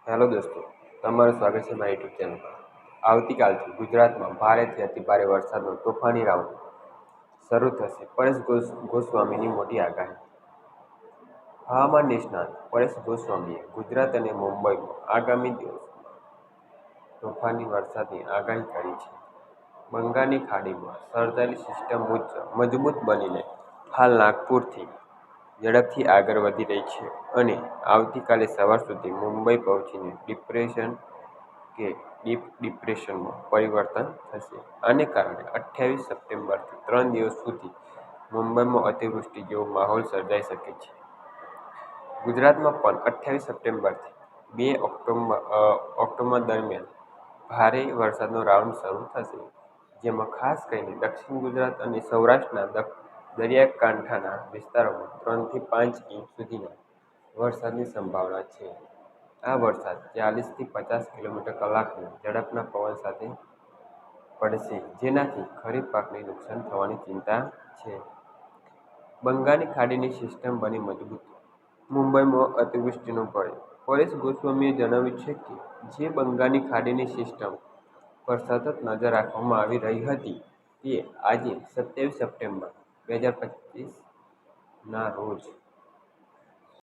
Hello દોસ્તો, તમારું સ્વાગત છે મારી યુટ્યુબ ચેનલ પર। આવતીકાલથી ગુજરાતમાં ભારેથી અતિભારે વરસાદનો તોફાની રાઉન્ડ શરૂ થશે। પરેશ ગોસ્વામીની મોટી આગાહી। હવામાન નિષ્ણાત પરેશ ગોસ્વામીએ ગુજરાત અને મુંબઈમાં આગામી દિવસોમાં તોફાની વરસાદની આગાહી કરી છે। બંગાળની ખાડીમાં સર્જાયેલી સિસ્ટમ મજબૂત બનીને હાલ નાગપુરથી ઝડપથી આગળ વધી રહી છે અને આવતીકાલે સવાર સુધી મુંબઈ પહોંચીને ડિપ્રેશન કે ડીપ ડિપ્રેશનમાં પરિવર્તન થશે। આને કારણે 28 સપ્ટેમ્બરથી 3 દિવસ સુધી મુંબઈમાં અતિવૃષ્ટિ જેવો માહોલ સર્જાઈ શકે છે। ગુજરાતમાં પણ 28 સપ્ટેમ્બરથી 2 ઓક્ટોબર દરમિયાન ભારે વરસાદનો રાઉન્ડ શરૂ થશે, જેમાં ખાસ કરીને દક્ષિણ ગુજરાત અને સૌરાષ્ટ્રના દરિયાકાંઠાના વિસ્તારોમાં 3 થી 5 ઇંચ સુધીના વરસાદની સંભાવના છે। આ વરસાદ 40 થી 50 કિલોમીટર કલાકની ઝડપના પવન સાથે પડશે, જેનાથી ખરીફ પાકને નુકસાન થવાની ચિંતા છે। બંગાળની ખાડીની સિસ્ટમ બની મજબૂત, મુંબઈમાં અતિવૃષ્ટિનો ભય। પરેશ ગોસ્વામીએ જણાવ્યું છે કે જે બંગાળની ખાડીની સિસ્ટમ પર સતત નજર રાખવામાં આવી રહી હતી, તે આજે 27 સપ્ટેમ્બર 2025ના રોજ